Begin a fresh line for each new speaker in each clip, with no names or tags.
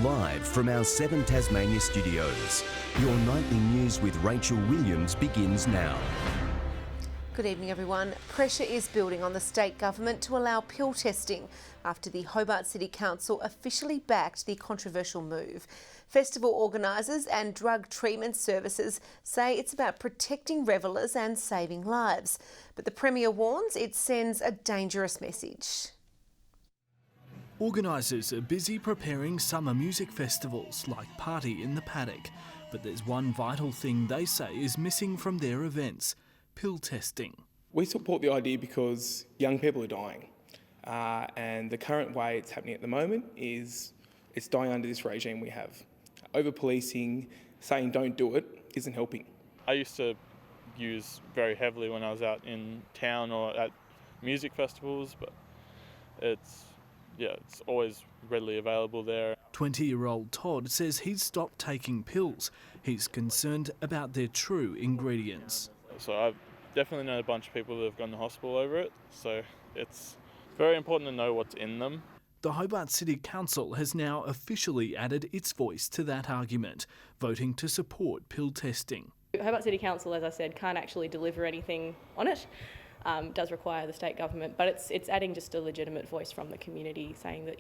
Live from our 7 Tasmania studios, your nightly news with Rachel Williams begins now.
Good evening, everyone. Pressure is building on the state government to allow pill testing after the Hobart City Council officially backed the controversial move. Festival organisers and drug treatment services say it's about protecting revellers and saving lives. But the Premier warns it sends a dangerous message.
Organisers are busy preparing summer music festivals like Party in the Paddock. But there's one vital thing they say is missing from their events: pill testing.
We support the idea because young people are dying. And the current way it's happening at the moment is it's dying under this regime we have. Over-policing, saying don't do it, isn't helping.
I used to use very heavily when I was out in town or at music festivals, but it's always readily available there.
20-year-old Todd says he's stopped taking pills. He's concerned about their true ingredients.
So I've definitely known a bunch of people that have gone to hospital over it, so it's very important to know what's in them.
The Hobart City Council has now officially added its voice to that argument, voting to support pill testing.
Hobart City Council, as I said, can't actually deliver anything on it. It does require the state government, but it's adding just a legitimate voice from the community saying that,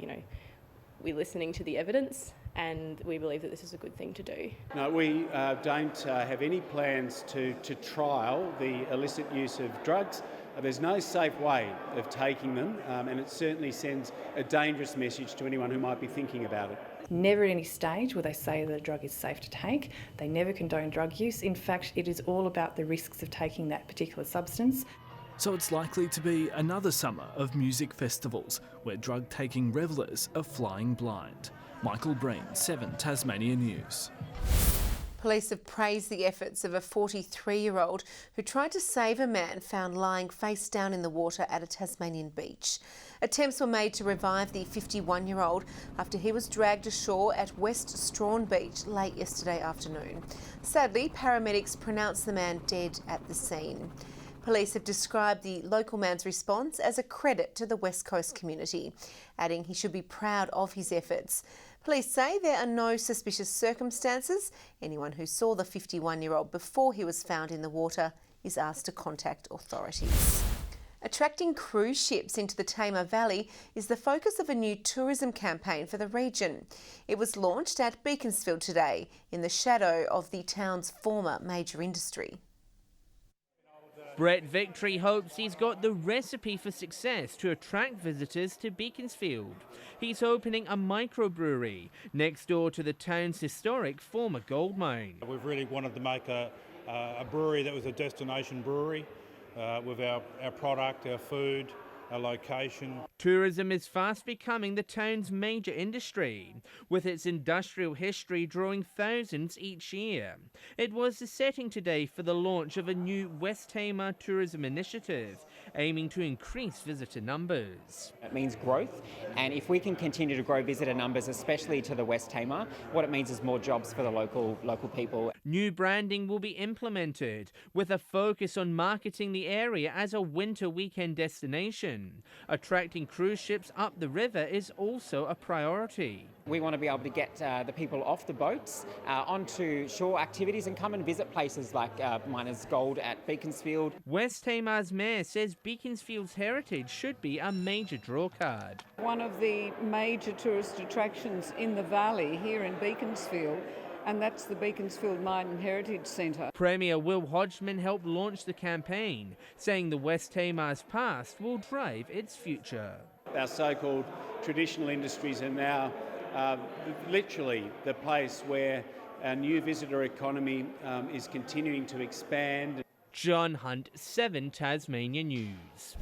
we're listening to the evidence and we believe that this is a good thing to do.
No, we don't have any plans to trial the illicit use of drugs. There's no safe way of taking them, and it certainly sends a dangerous message to anyone who might be thinking about it.
Never at any stage will they say that a drug is safe to take. They never condone drug use. In fact, it is all about the risks of taking that particular substance.
So it's likely to be another summer of music festivals where drug-taking revellers are flying blind. Michael Breen, 7 Tasmania News.
Police have praised the efforts of a 43-year-old who tried to save a man found lying face down in the water at a Tasmanian beach. Attempts were made to revive the 51-year-old after he was dragged ashore at West Strawn Beach late yesterday afternoon. Sadly, paramedics pronounced the man dead at the scene. Police have described the local man's response as a credit to the West Coast community, adding he should be proud of his efforts. Police say there are no suspicious circumstances. Anyone who saw the 51-year-old before he was found in the water is asked to contact authorities. Attracting cruise ships into the Tamar Valley is the focus of a new tourism campaign for the region. It was launched at Beaconsfield today in the shadow of the town's former major industry.
Brett Victory hopes he's got the recipe for success to attract visitors to Beaconsfield. He's opening a microbrewery next door to the town's historic former gold mine.
We've really wanted to make a brewery that was a destination brewery with our product, our food, our location.
Tourism is fast becoming the town's major industry, with its industrial history drawing thousands each year. It was the setting today for the launch of a new West Tamar tourism initiative, aiming to increase visitor numbers.
It means growth, and if we can continue to grow visitor numbers, especially to the West Tamar, what it means is more jobs for the local people.
New branding will be implemented, with a focus on marketing the area as a winter weekend destination. Attracting cruise ships up the river is also a priority.
We want to be able to get the people off the boats onto shore activities and come and visit places like Miners Gold at Beaconsfield.
West Tamar's mayor says Beaconsfield's heritage should be a major drawcard.
One of the major tourist attractions in the valley here in Beaconsfield, and that's the Beaconsfield Mine and Heritage Centre.
Premier Will Hodgman helped launch the campaign, saying the West Tamar's past will drive its future.
Our so-called traditional industries are now literally the place where our new visitor economy is continuing to expand.
John Hunt, 7 Tasmania News.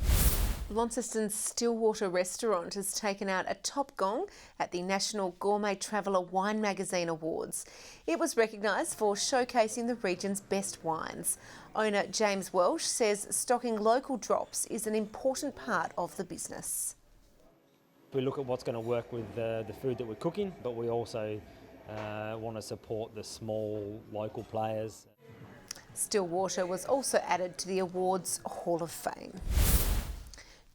Launceston's Stillwater Restaurant has taken out a top gong at the National Gourmet Traveller Wine Magazine Awards. It was recognised for showcasing the region's best wines. Owner James Welsh says stocking local drops is an important part of the business.
We look at what's going to work with the food that we're cooking, but we also want to support the small local players.
Stillwater was also added to the awards Hall of Fame.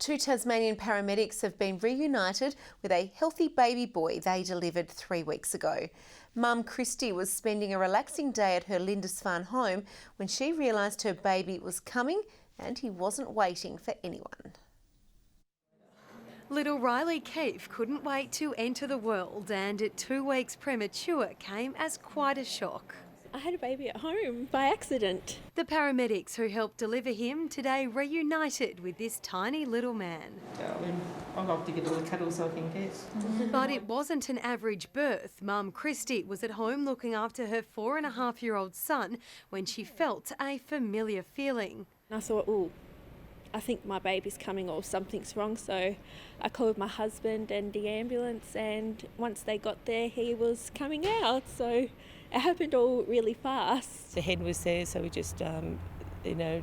Two Tasmanian paramedics have been reunited with a healthy baby boy they delivered 3 weeks ago. Mum Christy was spending a relaxing day at her Lindisfarne home when she realised her baby was coming and he wasn't waiting for anyone.
Little Riley Keefe couldn't wait to enter the world, and at 2 weeks premature came as quite a shock.
I had a baby at home by accident.
The paramedics who helped deliver him today reunited with this tiny little man.
I'll have to get all the cuddles I can get.
But it wasn't an average birth. Mum Christy was at home looking after her 4.5-year-old son when she felt a familiar feeling.
I thought, oh, I think my baby's coming or something's wrong, so I called my husband and the ambulance, and once they got there he was coming out, so it happened all really fast.
The head was there, so we just,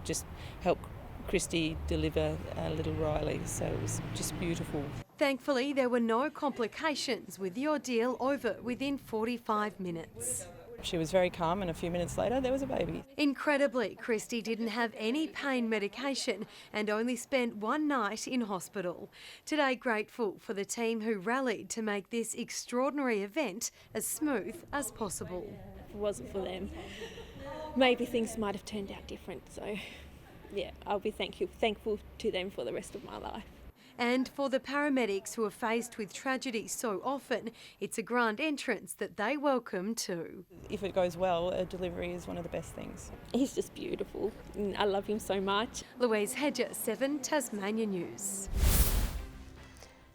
just helped Christy deliver little Riley, so it was just beautiful.
Thankfully, there were no complications, with the ordeal over within 45 minutes.
She was very calm, and a few minutes later there was a baby.
Incredibly, Christy didn't have any pain medication and only spent one night in hospital. Today, grateful for the team who rallied to make this extraordinary event as smooth as possible.
If it wasn't for them, maybe things might have turned out different, so yeah, I'll be thankful to them for the rest of my life.
And for the paramedics who are faced with tragedy so often, it's a grand entrance that they welcome too.
If it goes well, a delivery is one of the best things.
He's just beautiful. I love him so much.
Louise Hedger, 7 Tasmania News.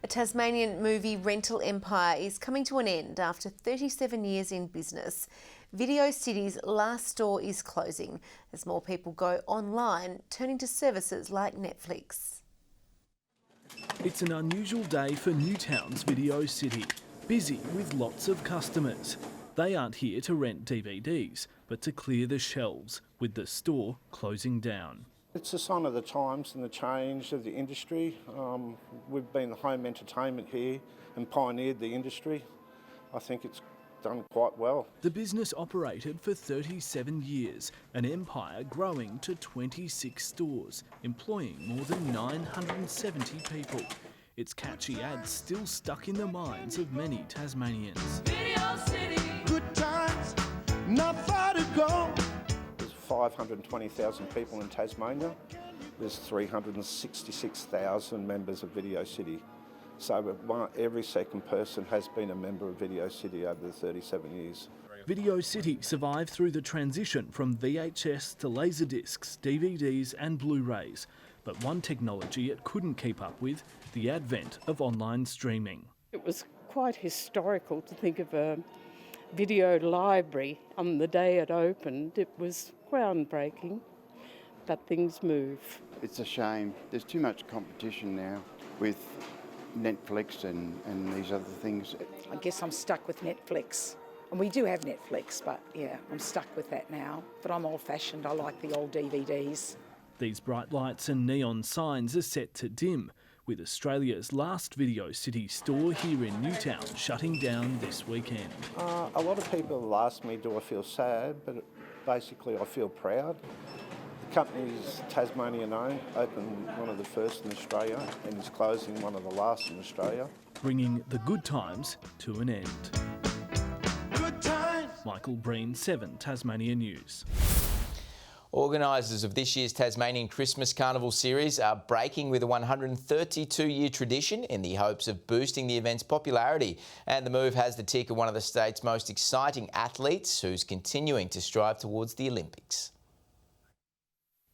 A Tasmanian movie rental empire is coming to an end after 37 years in business. Video City's last store is closing as more people go online, turning to services like Netflix.
It's an unusual day for Newtown's Video City, busy with lots of customers. They aren't here to rent DVDs, but to clear the shelves, with the store closing down.
It's a sign of the times and the change of the industry. We've been home entertainment here and pioneered the industry. I think it's done quite well.
The business operated for 37 years, an empire growing to 26 stores, employing more than 970 people. Its catchy ads still stuck in the minds of many Tasmanians.
Video City. Good times, not far to go.
There's 520,000 people in Tasmania. There's 366,000 members of Video City. So every second person has been a member of Video City over the 37 years.
Video City survived through the transition from VHS to Laserdiscs, DVDs and Blu-rays. But one technology it couldn't keep up with, the advent of online streaming.
It was quite historical to think of a video library on the day it opened. It was groundbreaking, but things move.
It's a shame. There's too much competition now with Netflix and these other things.
I guess I'm stuck with Netflix. And we do have Netflix, but yeah, I'm stuck with that now. But I'm old-fashioned, I like the old DVDs.
These bright lights and neon signs are set to dim, with Australia's last Video City store here in Newtown shutting down this weekend.
A lot of people have asked me, do I feel sad? But basically I feel proud. The company is Tasmanian owned, opened one of the first in Australia and is closing one of the last in Australia.
Bringing the good times to an end.
Good times.
Michael Breen, 7 Tasmania News.
Organisers of this year's Tasmanian Christmas Carnival series are breaking with a 132-year tradition in the hopes of boosting the event's popularity. And the move has the tick of one of the state's most exciting athletes who's continuing to strive towards the Olympics.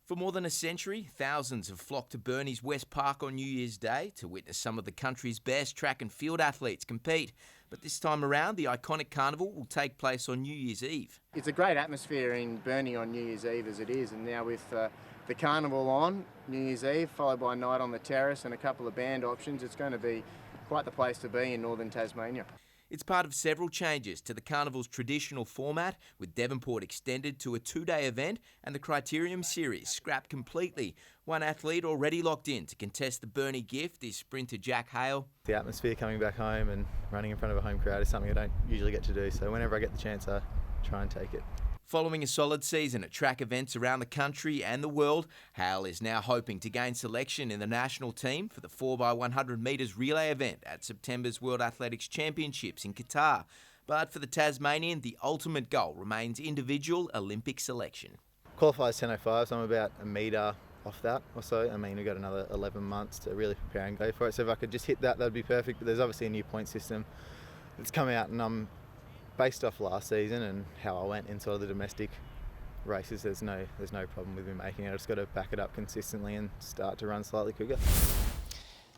For more than a century, thousands have flocked to Burnie's West Park on New Year's Day to witness some of the country's best track and field athletes compete. But this time around, the iconic carnival will take place on New Year's Eve.
It's a great atmosphere in Burnie on New Year's Eve as it is, and now with the carnival on New Year's Eve, followed by a night on the terrace and a couple of band options, it's going to be quite the place to be in northern Tasmania.
It's part of several changes to the carnival's traditional format, with Devonport extended to a 2-day event and the Criterium Series scrapped completely. One athlete already locked in to contest the Burnie gift is sprinter Jack Hale.
The atmosphere coming back home and running in front of a home crowd is something I don't usually get to do, so whenever I get the chance I try and take it.
Following a solid season at track events around the country and the world, Hale is now hoping to gain selection in the national team for the 4x100 metres relay event at September's World Athletics Championships in Qatar. But for the Tasmanian, the ultimate goal remains individual Olympic selection.
Qualifies 10.05, so I'm about a metre off that or so. I mean, we've got another 11 months to really prepare and go for it. So if I could just hit that, that'd be perfect. But there's obviously a new point system that's come out, and I'm based off last season and how I went in sort of the domestic races. There's no problem with me making it. I just got to back it up consistently and start to run slightly quicker.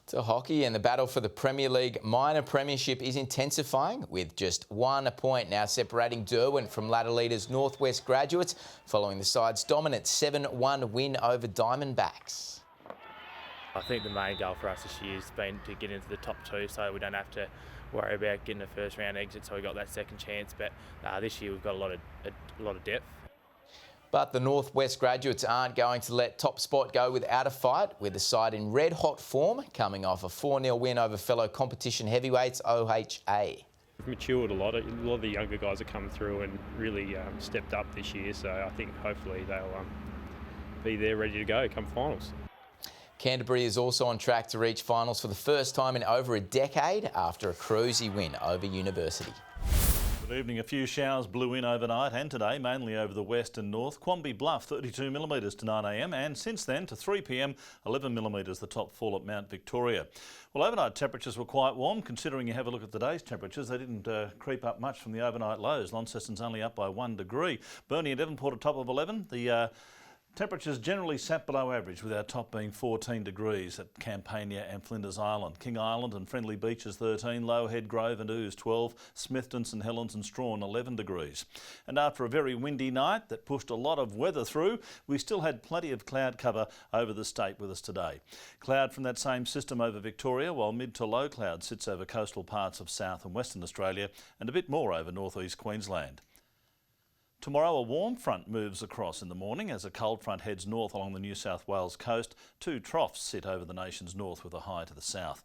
To hockey, and the battle for the Premier League minor premiership is intensifying, with just 1 point now separating Derwent from ladder leaders North West Graduates following the side's dominant 7-1 win over Diamondbacks.
I think the main goal for us this year has been to get into the top 2 so we don't have to worry about getting a first round exit, so we got that second chance. But this year we've got a lot of depth.
But the North West Graduates aren't going to let top spot go without a fight, with the side in red-hot form, coming off a 4-0 win over fellow competition heavyweights OHA.
We've matured a lot. A lot of the younger guys have come through and really stepped up this year, so I think hopefully they'll be there ready to go come finals.
Canterbury is also on track to reach finals for the first time in over a decade after a cruisy win over University.
Good evening. A few showers blew in overnight and today, mainly over the west and north. Quamby Bluff 32 millimetres to 9 a.m, and since then to 3 p.m 11 millimetres the top fall at Mount Victoria. Well, overnight temperatures were quite warm. Considering you have a look at today's temperatures, they didn't creep up much from the overnight lows. Launceston's only up by 1 degree. Burnie and Devonport a top of 11. The temperatures generally sat below average, with our top being 14 degrees at Campania and Flinders Island. King Island and Friendly Beaches 13, Lowerhead, Grove and Ouse 12, Smithton, St Helens and Strawn 11 degrees. And after a very windy night that pushed a lot of weather through, we still had plenty of cloud cover over the state with us today. Cloud from that same system over Victoria, while mid to low cloud sits over coastal parts of South and Western Australia and a bit more over northeast Queensland. Tomorrow, a warm front moves across in the morning as a cold front heads north along the New South Wales coast. 2 troughs sit over the nation's north with a high to the south.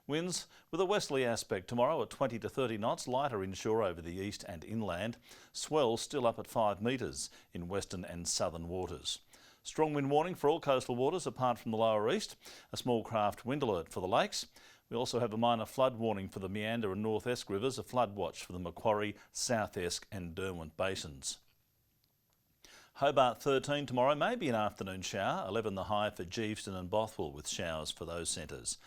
Winds with a westerly aspect tomorrow at 20 to 30 knots, lighter inshore over the east and inland. Swells still up at 5 metres in western and southern waters. Strong wind warning for all coastal waters apart from the lower east. A small craft wind alert for the lakes. We also have a minor flood warning for the Meander and North Esk rivers, a flood watch for the Macquarie, South Esk and Derwent basins. Hobart 13 tomorrow, maybe an afternoon shower, 11 the high for Geeveston and Bothwell with showers for those centres.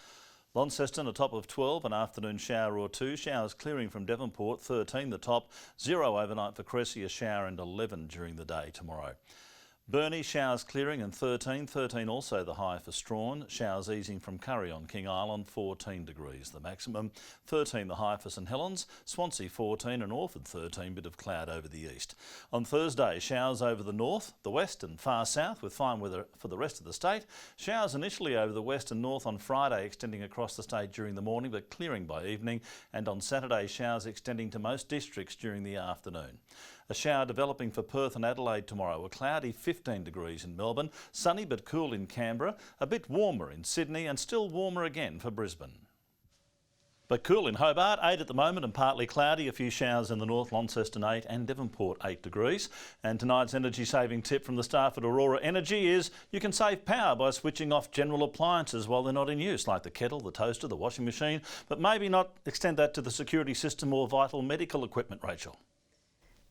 Launceston a top of 12, an afternoon shower or 2, showers clearing from Devonport 13 the top, 0 overnight for Cressy, a shower and 11 during the day tomorrow. Burnie showers clearing and 13 also the high for Strawn, showers easing from Curry on King Island 14 degrees the maximum, 13 the high for St Helens, Swansea 14 and Orford 13, bit of cloud over the east. On Thursday, showers over the north, the west and far south with fine weather for the rest of the state. Showers initially over the west and north on Friday, extending across the state during the morning but clearing by evening, and on Saturday showers extending to most districts during the afternoon. A shower developing for Perth and Adelaide tomorrow, a cloudy 15 degrees in Melbourne, sunny but cool in Canberra, a bit warmer in Sydney and still warmer again for Brisbane. But cool in Hobart, 8 at the moment and partly cloudy, a few showers in the north, Launceston 8 and Devonport 8 degrees. And tonight's energy saving tip from the staff at Aurora Energy is you can save power by switching off general appliances while they're not in use, like the kettle, the toaster, the washing machine, but maybe not extend that to the security system or vital medical equipment, Rachel.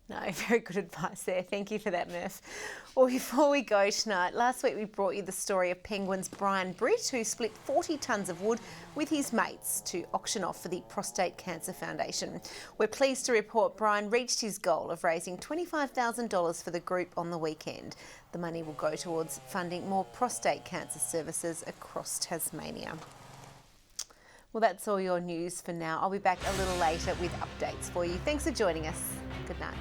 No, very good advice there. Thank you for that, Murph. Well, before we go tonight, last week we brought you the story of Penguins' Brian Britt, who split 40 tonnes of wood with his mates to auction off for the Prostate Cancer Foundation. We're pleased to report Brian reached his goal of raising $25,000 for the group on the weekend. The money will go towards funding more prostate cancer services across Tasmania. Well, that's all your news for now. I'll be back a little later with updates for you. Thanks for joining us. Good night.